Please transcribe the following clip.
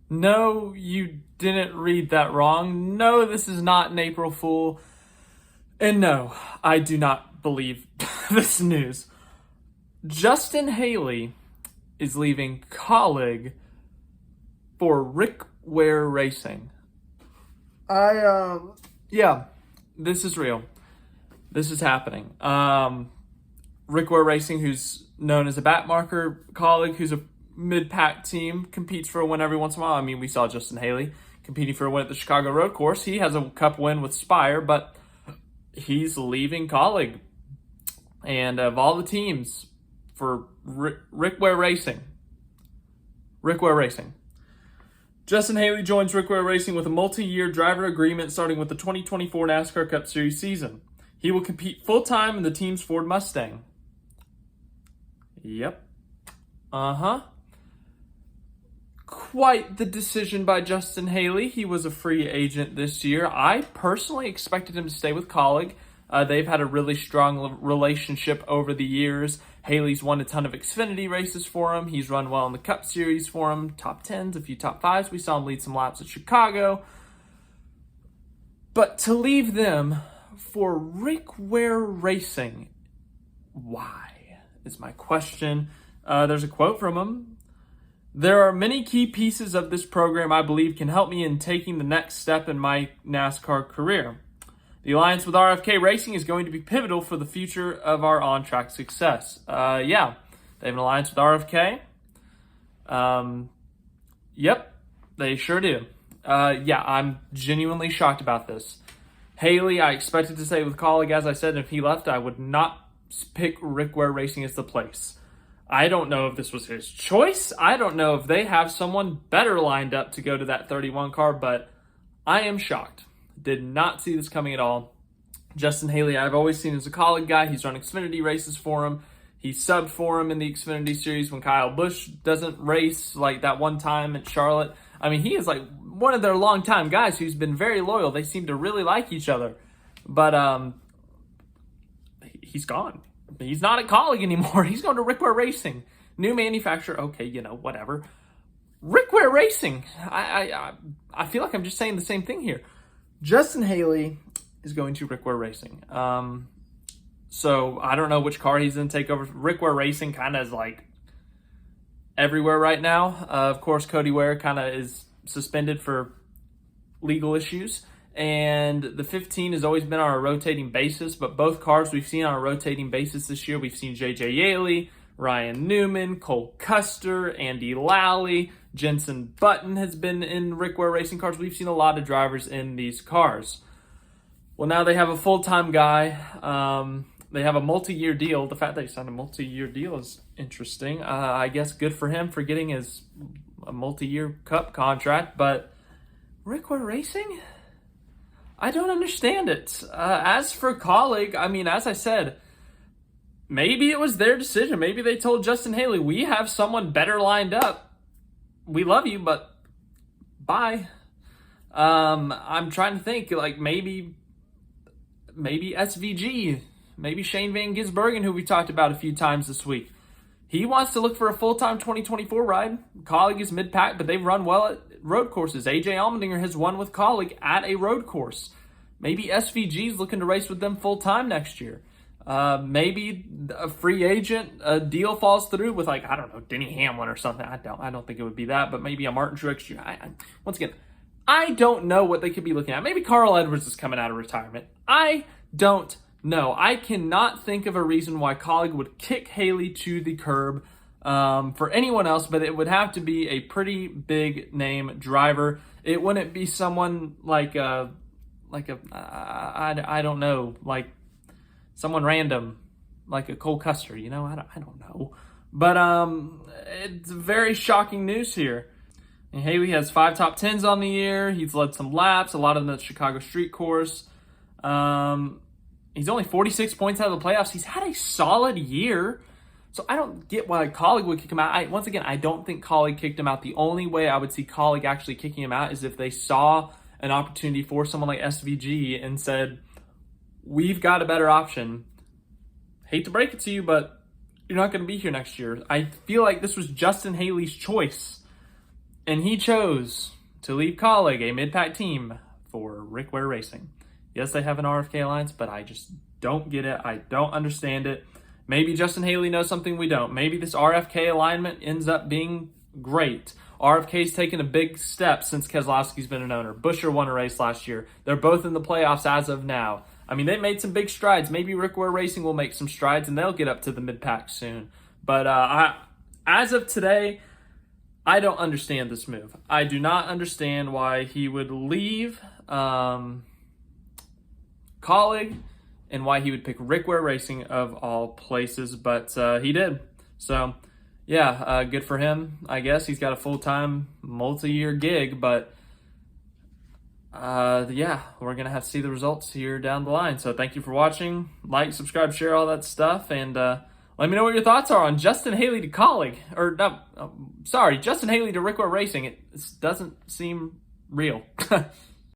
No, you didn't read that wrong. No, this is not an April Fool. And no, I do not believe this news. Justin Haley is leaving Kaulig for Rick Ware Racing. Yeah, this is real. This is happening. Rick Ware Racing, who's known as a back marker, Kaulig, who's a mid-pack team, competes for a win every once in a while. I mean, we saw Justin Haley competing for a win at the Chicago Road Course. He has a cup win with Spire, but he's leaving Kaulig. And of all the teams for Rick Ware Racing, Justin Haley joins Rick Ware Racing with a multi-year driver agreement starting with the 2024 NASCAR Cup Series season. He will compete full-time in the team's Ford Mustang. Yep. Quite the decision by Justin Haley. He was a free agent this year. I personally expected him to stay with Kaulig. They've had a really strong relationship over the years. Haley's won a ton of Xfinity races for him. He's run well in the Cup Series for him. Top 10s, a few top 5s. We saw him lead some laps at Chicago. But to leave them for Rick Ware Racing, why is my question. There's a quote from him. "There are many key pieces of this program I believe can help me in taking the next step in my NASCAR career. The alliance with RFK Racing is going to be pivotal for the future of our on-track success." Yeah, they have an alliance with RFK. Yep, they sure do. Yeah, I'm genuinely shocked about this. Haley, I expected to stay with Kaulig, as I said, and if he left, I would not pick Rick Ware Racing as the place. I don't know if this was his choice. I don't know if they have someone better lined up to go to that 31 car, but I am shocked. Did not see this coming at all. Justin Haley, I've always seen as a Kaulig guy. He's run Xfinity races for him. He subbed for him in the Xfinity Series when Kyle Busch doesn't race, like that one time at Charlotte. I mean, he is like one of their longtime guys who's been very loyal. They seem to really like each other. But he's gone. He's not at Kaulig anymore. He's going to Rick Ware Racing. New manufacturer. Okay, whatever. Rick Ware Racing. I feel like I'm just saying the same thing here. Justin Haley is going to Rick Ware Racing. So I don't know which car he's going to take over. Rick Ware Racing kind of is like everywhere right now. Of course, Cody Ware kind of is suspended for legal issues. And the 15 has always been on a rotating basis, but both cars we've seen on a rotating basis this year. We've seen J.J. Yaley, Ryan Newman, Cole Custer, Andy Lally, Jenson Button has been in Rick Ware Racing cars. We've seen a lot of drivers in these cars. Well, now they have a full-time guy. They have a multi-year deal. The fact that he signed a multi-year deal is interesting. I guess good for him for getting a multi-year cup contract, but Rick Ware Racing? I don't understand it. As for Kaulig, I mean, as I said, maybe it was their decision. Maybe they told Justin Haley, we have someone better lined up. We love you, but bye. I'm trying to think, like maybe SVG, maybe Shane Van Gisbergen, who we talked about a few times this week. He wants to look for a full-time 2024 ride. Kaulig is mid-pack, but they've run well at road courses. AJ Allmendinger has won with Kaulig at a road course. Maybe SVG is looking to race with them full-time next year. Maybe a free agent, a deal falls through with I don't know, Denny Hamlin or something. I don't think it would be that, but maybe a Martin Truex Jr. Once again, I don't know what they could be looking at. Maybe Carl Edwards is coming out of retirement. I don't know. I cannot think of a reason why Kaulig would kick Haley to the curb for anyone else, but it would have to be a pretty big name driver. It wouldn't be someone I don't know, like someone random, like a Cole Custer, I don't know. But it's very shocking news here. And Haley has 5 top 10s on the year. He's led some laps, a lot of them at the Chicago Street Course. He's only 46 points out of the playoffs. He's had a solid year. So I don't get why Kaulig would kick him out. Once again, I don't think Kaulig kicked him out. The only way I would see Kaulig actually kicking him out is if they saw an opportunity for someone like SVG and said, we've got a better option. Hate to break it to you, but you're not going to be here next year. I feel like this was Justin Haley's choice. And he chose to leave Kaulig, a mid-pack team, for Rick Ware Racing. Yes, they have an RFK alliance, but I just don't get it. I don't understand it. Maybe Justin Haley knows something we don't. Maybe this RFK alignment ends up being great. RFK's taken a big step since Keselowski's been an owner. Buescher won a race last year. They're both in the playoffs as of now. I mean, they made some big strides. Maybe Rick Ware Racing will make some strides, and they'll get up to the mid-pack soon. But as of today, I don't understand this move. I do not understand why he would leave Kaulig and why he would pick Rick Ware Racing of all places, but he did. So, yeah, good for him, I guess. He's got a full-time, multi-year gig, but yeah, we're going to have to see the results here down the line. So thank you for watching. Like, subscribe, share, all that stuff, and let me know what your thoughts are on Justin Haley to Kaulig. Or, no, sorry, Justin Haley to Rick Ware Racing. It doesn't seem real.